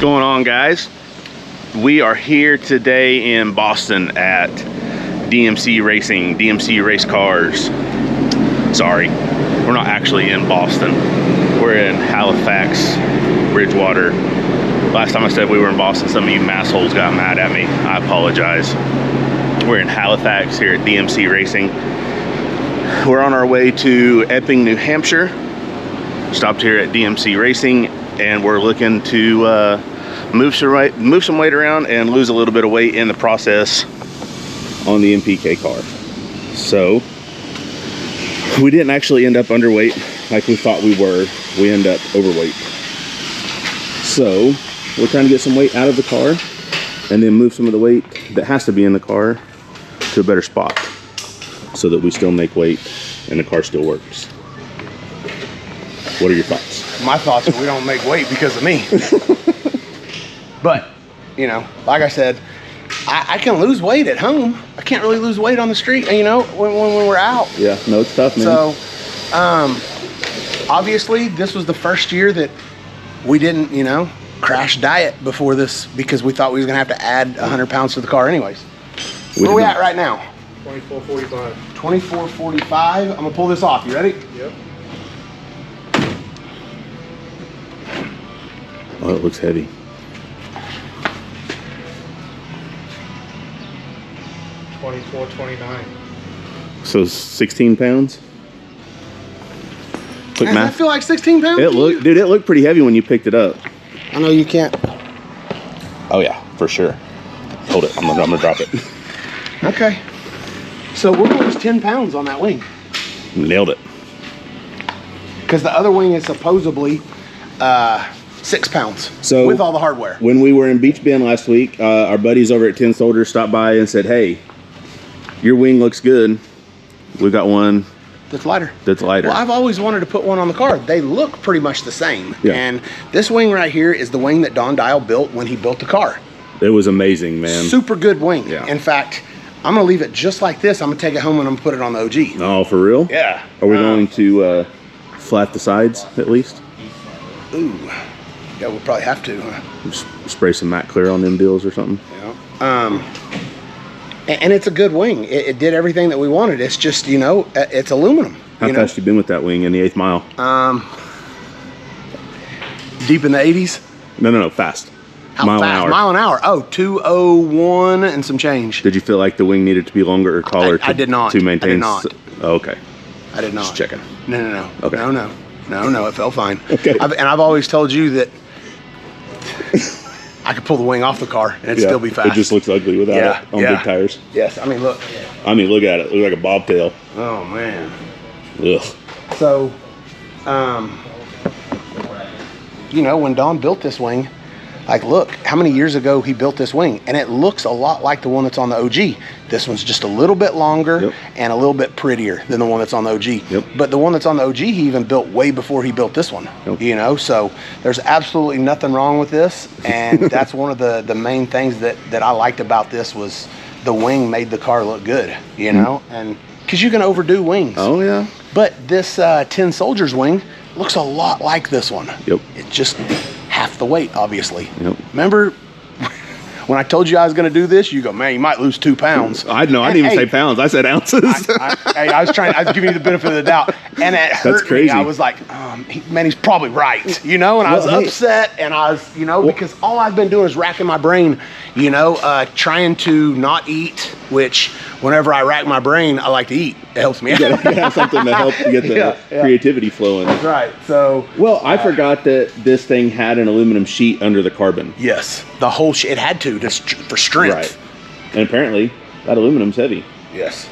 going on, guys? We are here today in Boston at DMC Racing, DMC Race Cars. Sorry, we're not actually in Boston. We're in Halifax, Bridgewater. Last time I said we were in Boston, some of you massholes got mad at me. I apologize. We're in Halifax here at DMC Racing. We're on our way to Epping, New Hampshire. Stopped here at DMC Racing, and we're looking to move some weight around and lose a little bit of weight in the process on the NPK car. So we didn't actually end up underweight like we thought we were. We end up overweight. So we're trying to get some weight out of the car and then move some of the weight that has to be in the car to a better spot so that we still make weight and the car still works. What are your thoughts? My thoughts are we don't make weight because of me. But, you know, like I said, I can lose weight at home. I can't really lose weight on the street, you know, when we're out. Yeah, no, it's tough, man. So, obviously, this was the first year that we didn't, you know, crash diet before this because we thought we was going to have to add 100 pounds to the car anyways. Where are we at right now? 24.45. 24.45. I'm going to pull this off. You ready? Yep. Oh, it looks heavy. $24.29. So 16 pounds? Quick Does that math. feel like 16 pounds? It looked, dude, it looked pretty heavy when you picked it up. I know you can't. Oh yeah, for sure. Hold it, I'm gonna drop it. Okay. So we're going to lose 10 pounds on that wing. Nailed it. Because the other wing is supposedly 6 pounds. So with all the hardware. When we were in Beach Bend last week, our buddies over at 10 Soldiers stopped by and said, hey, your wing looks good. We got one That's lighter. that's lighter. Well, I've always wanted to put one on the car. They look pretty much the same. Yeah. And this wing right here is the wing that Don Dial built when he built the car. It was amazing, man. Super good wing. Yeah. In fact, I'm going to leave it just like this. I'm going to take it home and I'm going to put it on the OG. Oh, for real? Yeah. Are we going to flat the sides at least? Ooh. Yeah, we'll probably have to. Just spray some matte clear on them deals or something? Yeah. And it's a good wing. It did everything that we wanted. It's just, you know, it's aluminum. How fast you been with that wing in the 8th mile? Deep in the 80s. No, fast. How Mile an fast? hour. Mile an hour. Oh, 201 and some change. Did you feel like the wing needed to be longer or taller? I did not. To maintain. I did not. Oh, okay. I did not. Just checking. No. Okay. No, it felt fine. Okay. I've always told you that I could pull the wing off the car and it'd still be fast. It just looks ugly without it on big tires. Yes, I mean, look. I mean, look at it. It looks like a bobtail. Oh, man. Ugh. So, you know, when Don built this wing, like, look, how many years ago he built this wing? And it looks a lot like the one that's on the OG. This one's just a little bit longer and a little bit prettier than the one that's on the OG. Yep. But the one that's on the OG, he even built way before he built this one. You know, so there's absolutely nothing wrong with this. And that's one of the main things that I liked about this was the wing made the car look good, you know? And because you can overdo wings. Oh, yeah. But this 10 Soldiers wing looks a lot like this one. Yep. It's just half the weight, obviously. Yep. Remember when I told you I was going to do this? You go, man, you might lose 2 pounds. I didn't even say pounds. I said ounces. I was giving you the benefit of the doubt. And it hurt crazy. me. I was like, man, he's probably right. You know, and I was upset. And I was, you know, because all I've been doing is racking my brain, you know, trying to not eat, which whenever I rack my brain, I like to eat. It helps me out. You gotta have something to help get the creativity flowing. That's right. So, well, I forgot that this thing had an aluminum sheet under the carbon. yes, the whole shit, it had to just for strength. Right. And apparently, that aluminum's heavy. Yes.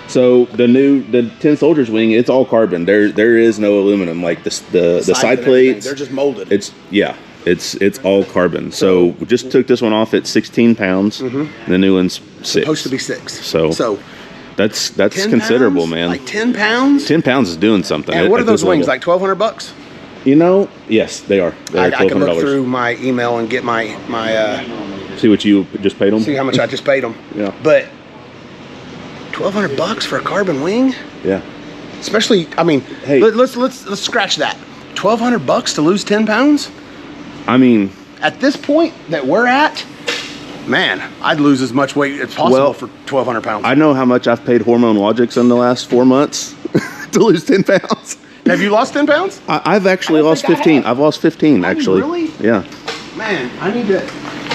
So the 10 Soldiers wing, it's all carbon. There is no aluminum. Like the side plates, they're just molded. It's all carbon. So we just took this one off at 16 pounds. And the new one's 6. Supposed to be 6. So that's 10 considerable, pounds? man. Like 10 pounds? 10 pounds is doing something. And what are at those this wings? level. Like $1,200? You know, yes, they are. They're I can look $1,200. through my email and get my See what you just paid them. see how much I just paid them. Yeah. But $1,200 for a carbon wing? Yeah. Especially, I mean, Hey. let's scratch that. $1,200 to lose 10 pounds? I mean, at this point that we're at, man, I'd lose as much weight as possible for 1,200 pounds. I know how much I've paid Hormone Logics in the last 4 months to lose 10 pounds. Have you lost 10 pounds? I've actually lost 15. I've lost 15, actually. Really? Yeah. Man, I need to,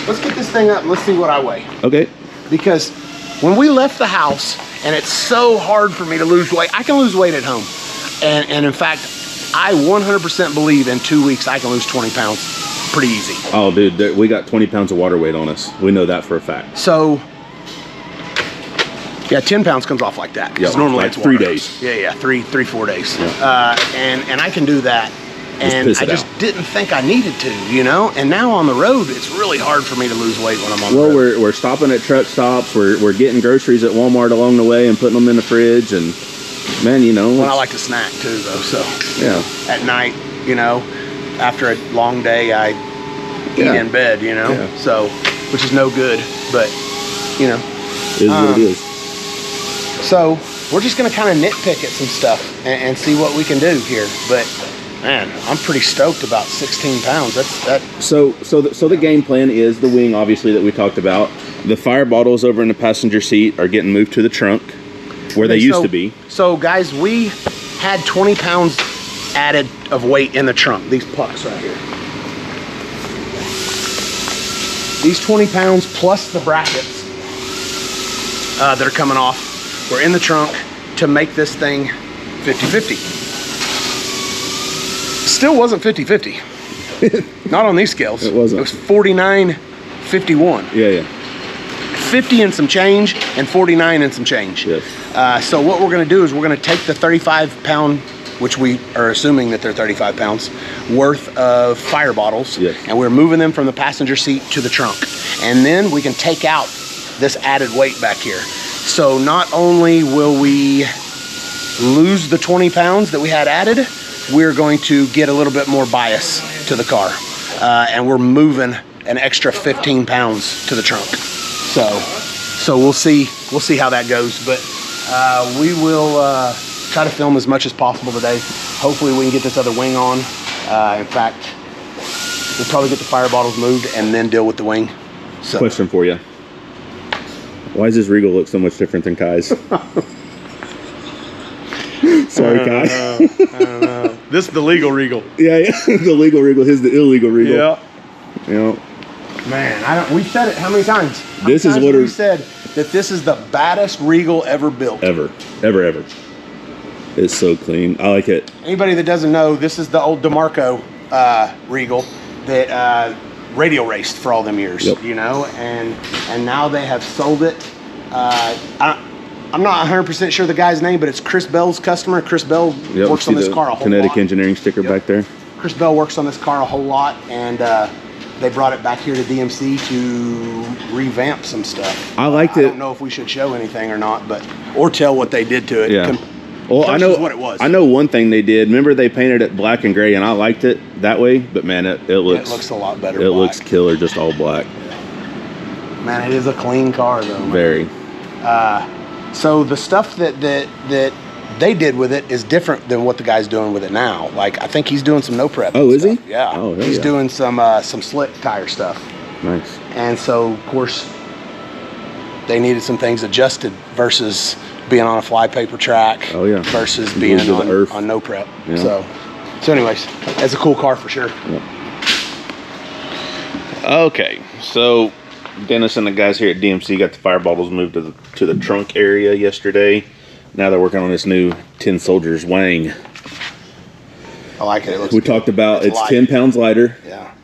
let's get this thing up and let's see what I weigh. Okay. Because when we left the house, and it's so hard for me to lose weight, I can lose weight at home. And in fact, I 100% believe in 2 weeks I can lose 20 pounds pretty easy. Oh, dude, we got 20 pounds of water weight on us. We know that for a fact. So, yeah, 10 pounds comes off like that. Yeah, normally like it's 3 water. days. Yeah, 4 days. Yeah. And I can do that. And I just didn't think I needed to, you know? And now on the road, it's really hard for me to lose weight when I'm on the road. Well, we're stopping at truck stops. We're getting groceries at Walmart along the way and putting them in the fridge. And, man, you know. Well, I like to snack, too, though. So, yeah. At night, you know, after a long day, I eat in bed, you know? Yeah. So, which is no good, but, you know. It is what it is. So, we're just going to kind of nitpick at some stuff and see what we can do here. But, man, I'm pretty stoked about 16 pounds. So the game plan is the wing, obviously, that we talked about. The fire bottles over in the passenger seat are getting moved to the trunk where they used to be. So, guys, we had 20 pounds added of weight in the trunk. These pucks right here. These 20 pounds plus the brackets that are coming off were in the trunk to make this thing 50-50. Still wasn't 50-50. Not on these scales. It wasn't. It was 49-51. Yeah. 50 and some change and 49 and some change. Yes. So what we're going to do is we're going to take the 35 pound, which we are assuming that they're 35 pounds worth of fire bottles, yes, and we're moving them from the passenger seat to the trunk. And then we can take out this added weight back here. So not only will we lose the 20 pounds that we had added, we're going to get a little bit more bias to the car. And we're moving an extra 15 pounds to the trunk. So we'll see how that goes. But we will try to film as much as possible today. Hopefully we can get this other wing on. In fact, we'll probably get the fire bottles moved and then deal with the wing. So. Question for you. Why does this Regal look so much different than Kai's? Sorry, Kai. I don't know. This is the legal Regal. Yeah. The legal Regal. His the illegal Regal. Yeah. Man, we said it how many times? This is what we said that this is the baddest Regal ever built. Ever. It's so clean. I like it. Anybody that doesn't know, this is the old DeMarco Regal that radio raced for all them years. Yep. You know, and now they have sold it. I'm not 100% sure the guy's name, but it's Chris Bell's customer. Chris Bell works on this car a whole Kinetic lot. Engineering sticker back there. Chris Bell works on this car a whole lot, and they brought it back here to DMC to revamp some stuff. I liked it. I don't know if we should show anything or not, or tell what they did to it. Yeah. Well, I know what it was. I know one thing they did. Remember, they painted it black and gray, and I liked it that way. But man, it looks a lot better. It looks killer, just all black. Man, it is a clean car, though. Man. Very. So the stuff that they did with it is different than what the guy's doing with it now. Like, I think he's doing some no prep. Oh, is he? Yeah. Oh, he's doing some slick tire stuff. Nice. And so, of course, they needed some things adjusted versus being on a flypaper track. Oh, yeah. Versus being on no prep. Yeah. So anyways, that's a cool car for sure. Yeah. Okay, so Dennis and the guys here at DMC got the fire bottles moved to the trunk area yesterday. Now they're working on this new Tin Soldiers Wang. I like it. It looks we good. talked about it's light. 10 pounds lighter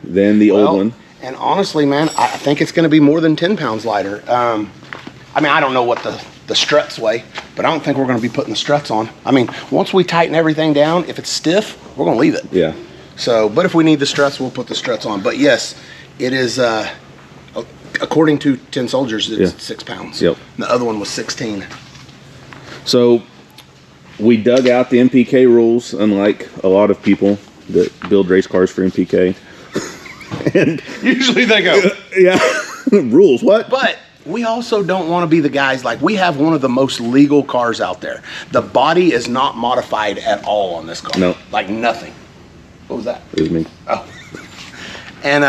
than the old one. And honestly, man, I think it's going to be more than 10 pounds lighter. I mean, I don't know what the struts weigh, but I don't think we're going to be putting the struts on. I mean, once we tighten everything down, if it's stiff, we're going to leave it. Yeah. So, but if we need the struts, we'll put the struts on. But yes, it is, according to Tin Soldiers, it's 6 pounds. Yep. And the other one was 16. So we dug out the NPK rules, unlike a lot of people that build race cars for NPK. And usually they go, yeah, rules, what? But we also don't want to be the guys, like, we have one of the most legal cars out there. The body is not modified at all on this car. No. Like nothing. What was that? It was me. Oh. And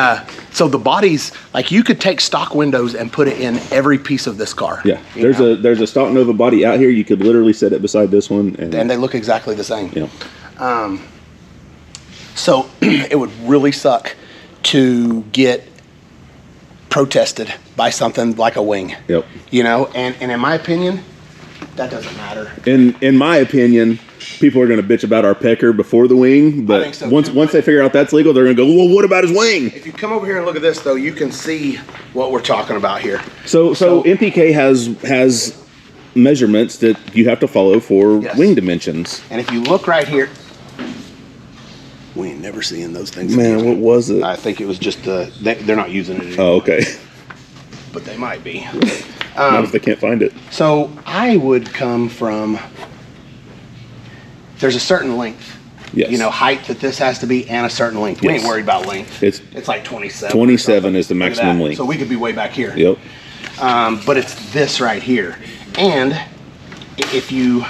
so So the bodies, like you could take stock windows and put it in every piece of this car. Yeah, there's a stock Nova body out here. You could literally set it beside this one, and they look exactly the same. Yeah. So it would really suck to get protested by something like a wing. Yep. You know, and in my opinion, that doesn't matter. In my opinion, people are going to bitch about our pecker before the wing, but so once they figure out that's legal, they're going to go, well, what about his wing? If you come over here and look at this, though, you can see what we're talking about here. So NPK has measurements that you have to follow for wing dimensions. And if you look right here, we ain't never seeing those things. Man, again. What was it? I think it was just they're not using it anymore. Oh, okay. But they might be. Not if they can't find it. So I would come from, there's a certain length. Yes. You know, height that this has to be and a certain length. We ain't worried about length. It's like 27. 27 is the maximum length. So we could be way back here. Yep. But it's this right here. And if you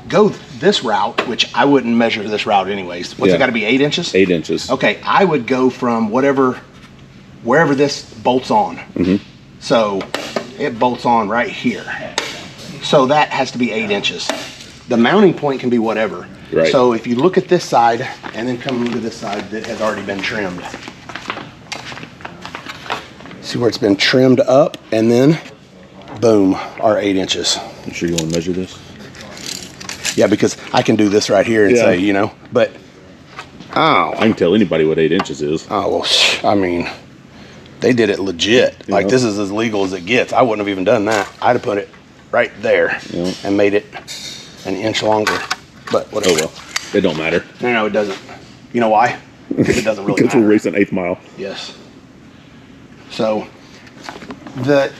go this route, which I wouldn't measure this route anyways. What's it got to be, 8 inches? 8 inches. Okay, I would go from wherever this bolts on. So it bolts on right here. So that has to be 8 inches. The mounting point can be whatever. Right. So if you look at this side and then come look at this side that has already been trimmed. See where it's been trimmed up, and then boom, our 8 inches. You sure you want to measure this? Yeah, because I can do this right here and say, you know, but I can tell anybody what 8 inches is. Oh, well, I mean, they did it legit. Like, this is as legal as it gets. I wouldn't have even done that. I'd have put it right there and made it an inch longer. But whatever. Oh, well. It don't matter. No, it doesn't. You know why? Because it doesn't really matter. Because we're racing 8th mile. Yes. So,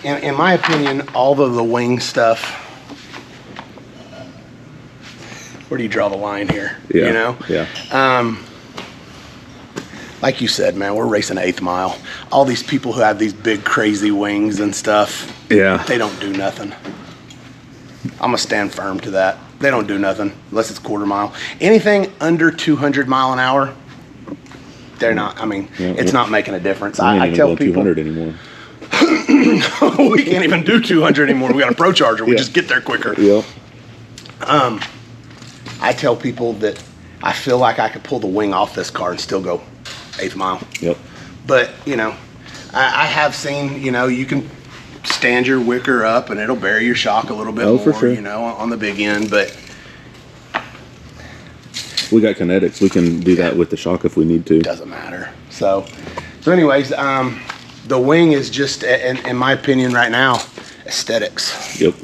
in my opinion, all of the wing stuff, where do you draw the line here? Yeah. You know? Yeah. Like you said, man, we're racing 8th mile. All these people who have these big, crazy wings and stuff, they don't do nothing. I'm going to stand firm to that. They don't do nothing unless it's quarter mile. Anything under 200 mile an hour, they're not. I mean, it's not making a difference. I tell people 200 anymore. We can't even do 200 anymore. We got a Pro Charger. We just get there quicker. Yeah. I tell people that I feel like I could pull the wing off this car and still go 8th mile. Yep. But, you know, I have seen, you know, you can stand your wicker up and it'll bury your shock a little bit more, for sure. You know, on the big end. But we got kinetics. We can do that with the shock if we need to. Doesn't matter. So anyways, the wing is just, in my opinion right now, aesthetics. Yep.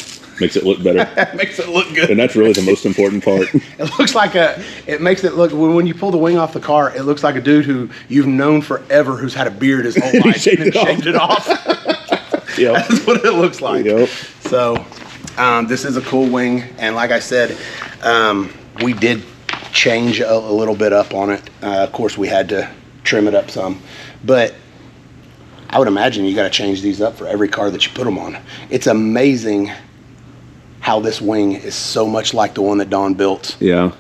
Makes it look better. Makes it look good. And that's really the most important part. It looks like it makes it look, when you pull the wing off the car, it looks like a dude who you've known forever who's had a beard his whole life and shaved it off. Yep. That's what it looks like. Yep. So this is a cool wing, and like I said, we did change a little bit up on it. Of course, we had to trim it up some, but I would imagine you got to change these up for every car that you put them on. It's amazing how this wing is so much like the one that Don built. Yeah.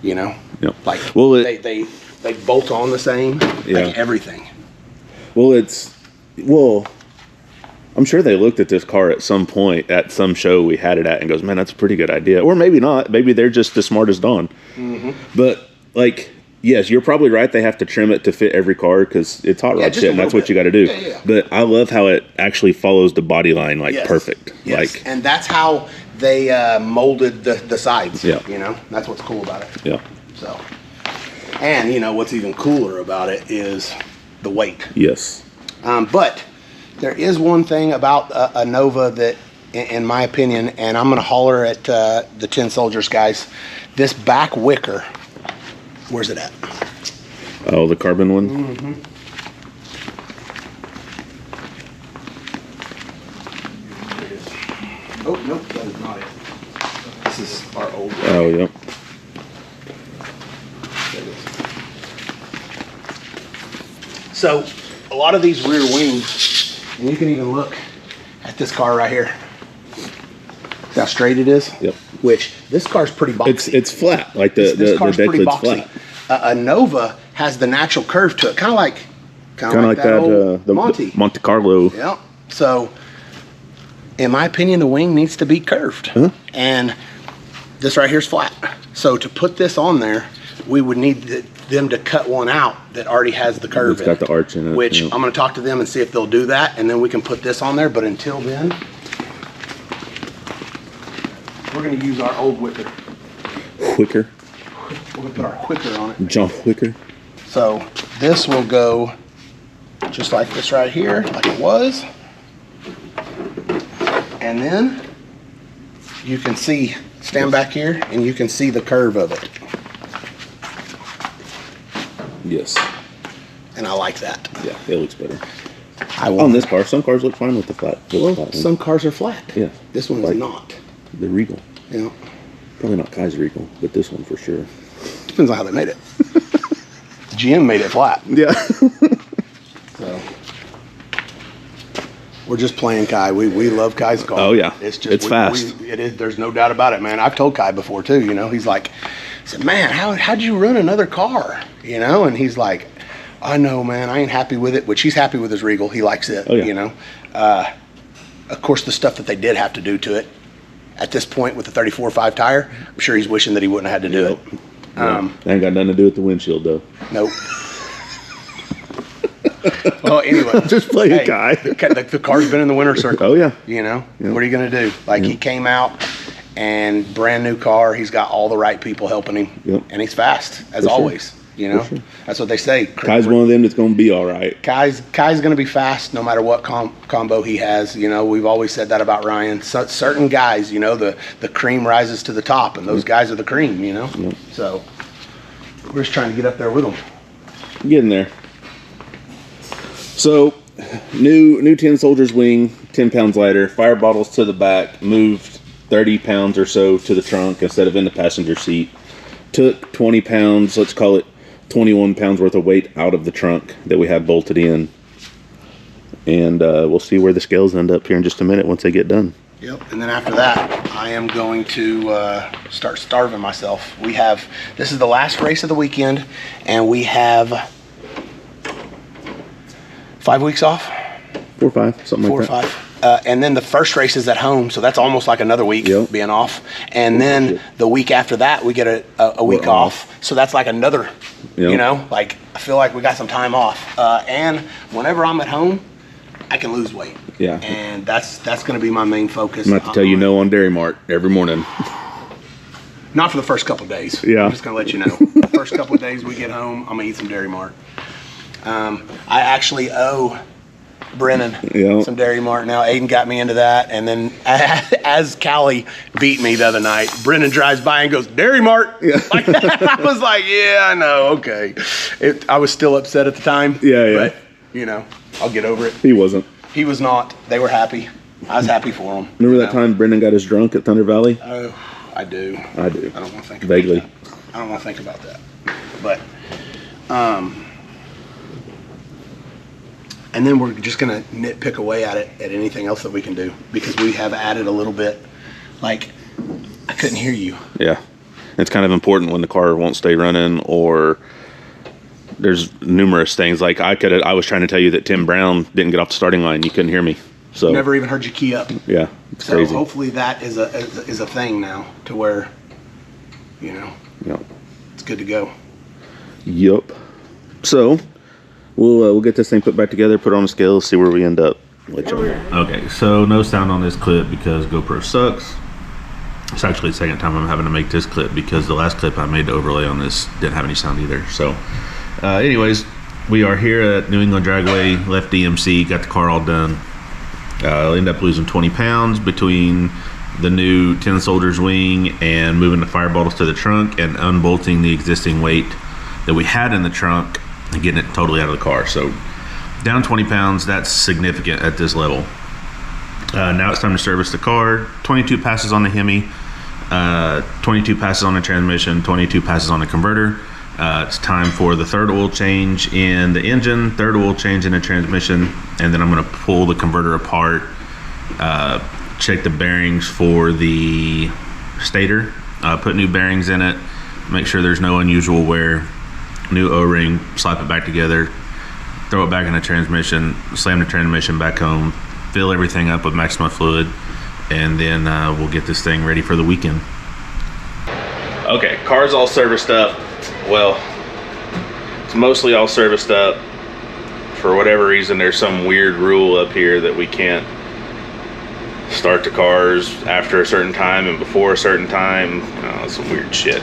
You know? Yep. Like, well, they bolt on the same. Yeah. Like everything. Well, I'm sure they looked at this car at some point at some show we had it at and goes, man, that's a pretty good idea. Or maybe not. Maybe they're just as smart as Don. Mm-hmm. But, like, yes, you're probably right. They have to trim it to fit every car because it's hot rod shit, and that's what you got to do. Yeah. But I love how it actually follows the body line perfect. Yes. Like, and that's how they molded the sides. Yeah. You know, that's what's cool about it. Yeah. So, and you know what's even cooler about it is the weight. Yes. But there is one thing about a Nova that, in my opinion, and I'm going to holler at the Tin Soldiers guys, this back wicker. Where's it at? Oh, the carbon one? Mm-hmm. There it is. Oh, nope, that is not it. This is our old one. Oh, yep. There it is. So, a lot of these rear wings, and you can even look at this car right here. See how straight it is? Yep. Which, this car's pretty boxy. It's flat, like the This deck car's pretty lid's boxy. flat. A Nova has the natural curve to it, kind of like Kind of like that the Monte Carlo. Yep. So, in my opinion, the wing needs to be curved. And this right here is flat. So to put this on there, we would need them to cut one out that already has the curve in it. It's got the arch in it. Which I'm going to talk to them and see if they'll do that, and then we can put this on there. But until then, we're going to use our old wicker. Wicker? We're going to put our quicker on it. John Wicker. So this will go just like this right here, like it was. And then you can see, stand back here, and you can see the curve of it. Yes. And I like that. Yeah, it looks better. On this car, some cars look fine with the flat. Some cars are flat. Yeah. This one is not. The Regal. Yeah. Probably not Kai's Regal, but this one for sure. Depends on how they made it. GM made it flat. Yeah. So we're just playing Kai. We love Kai's car. Oh yeah. It's fast. It is. There's no doubt about it, man. I've told Kai before too. You know, he's like, I said, man, how'd you run another car? You know, and he's like, I know, man. I ain't happy with it. Which he's happy with his Regal. He likes it. Oh, yeah. You know. Of course, the stuff that they did have to do to it. At this point, with the 34.5 tire, I'm sure he's wishing that he wouldn't have had to do it. That ain't got nothing to do with the windshield, though. Nope. Well, anyway, just playing Kai. The car's been in the winner's circle. Oh yeah. You know, what are you gonna do? Like he came out and brand new car. He's got all the right people helping him, and he's fast as always. Sure. You know, that's what they say. Kai's one of them that's gonna be all right. Kai's gonna be fast no matter what combo he has. You know, we've always said that about Ryan. Certain guys, you know, the cream rises to the top, and those guys are the cream. You know, so we're just trying to get up there with them. Getting there. So, new Tin Soldier's wing, 10 pounds lighter, fire bottles to the back, moved 30 pounds or so to the trunk instead of in the passenger seat. Took 20 pounds, let's call it 21 pounds worth of weight out of the trunk that we had bolted in. And we'll see where the scales end up here in just a minute once they get done. Yep, and then after that, I am going to start starving myself. This is the last race of the weekend, and we have 5 weeks off? 4 or 5, something like that. 4 or 5. And then the first race is at home, so that's almost like another week being off. And then the week after that, we get a week off. So that's like another, you know, like I feel like we got some time off. And whenever I'm at home, I can lose weight. Yeah. And that's going to be my main focus. I'm going to have to tell you no on Dairy Mart every morning. Not for the first couple of days. Yeah. I'm just going to let you know. The first couple of days we get home, I'm going to eat some Dairy Mart. I actually owe Brennan some Dairy Mart now. Aiden got me into that, and then as Callie beat me the other night, Brennan drives by and goes, Dairy Mart. Yeah. Like, I was like, yeah, I know, okay. I was still upset at the time. Yeah. But, you know, I'll get over it. He wasn't. He was not. They were happy. I was happy for them. Remember that time Brendan got us drunk at Thunder Valley? Oh, I do. I do. I don't want to think about Vaguely. that. I don't want to think about that. But, and then we're just going to nitpick away at it, at anything else that we can do, because we have added a little bit. Like, I couldn't hear you. Yeah. It's kind of important when the car won't stay running, or there's numerous things. Like I was trying to tell you that Tim Brown didn't get off the starting line. You couldn't hear me. So never even heard you key up. Yeah. It's crazy. Hopefully that is a thing now, to where, you know, it's good to go. Yep. So we'll get this thing put back together, put it on a scale, see where we end up. Okay, so no sound on this clip because GoPro sucks. It's actually the second time I'm having to make this clip because the last clip I made to overlay on this didn't have any sound either. So anyways, we are here at New England Dragway, left DMC, got the car all done. I'll end up losing 20 pounds between the new Tin Soldier's wing and moving the fire bottles to the trunk and unbolting the existing weight that we had in the trunk and getting it totally out of the car. So down 20 pounds, that's significant at this level. Now it's time to service the car. 22 passes on the Hemi, 22 passes on the transmission, 22 passes on the converter. It's time for the third oil change in the engine, third oil change in the transmission, and then I'm going to pull the converter apart, check the bearings for the stator, put new bearings in it, make sure there's no unusual wear, new O-ring, slap it back together, throw it back in the transmission, slam the transmission back home, fill everything up with maximum fluid, and then we'll get this thing ready for the weekend. Okay, car's all serviced up. Well, it's mostly all serviced up. For whatever reason, there's some weird rule up here that we can't start the cars after a certain time and before a certain time. Oh, some weird shit.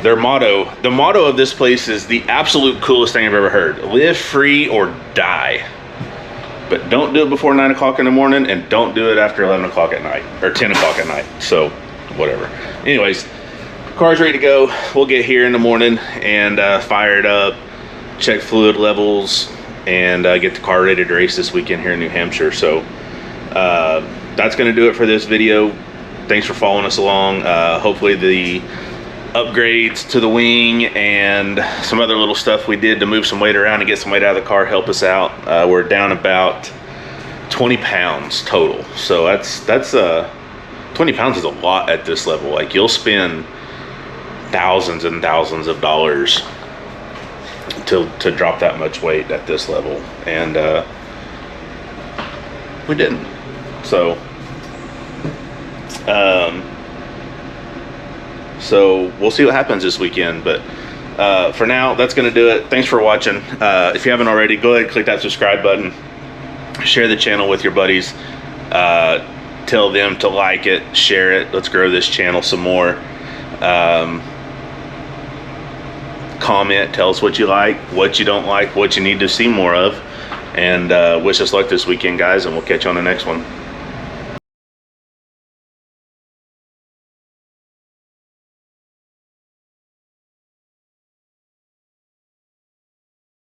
The motto of this place is the absolute coolest thing I've ever heard. Live free or die. But don't do it before 9 o'clock in the morning, and don't do it after 11 o'clock at night, or 10 o'clock at night. So, whatever. Anyways, car's ready to go. We'll get here in the morning and fire it up, check fluid levels, and get the car ready to race this weekend here in New Hampshire. So, that's going to do it for this video. Thanks for following us along. Hopefully the upgrades to the wing and some other little stuff we did to move some weight around and get some weight out of the car help us out. We're down about 20 pounds total. So that's 20 pounds is a lot at this level. Like, you'll spend thousands and thousands of dollars to drop that much weight at this level, and we didn't. So so we'll see what happens this weekend, but for now, that's going to do it. Thanks for watching. If you haven't already, go ahead and click that subscribe button, share the channel with your buddies, tell them to like it, share it. Let's grow this channel some more. Comment, tell us what you like, what you don't like, what you need to see more of, and wish us luck this weekend, guys, and we'll catch you on the next one.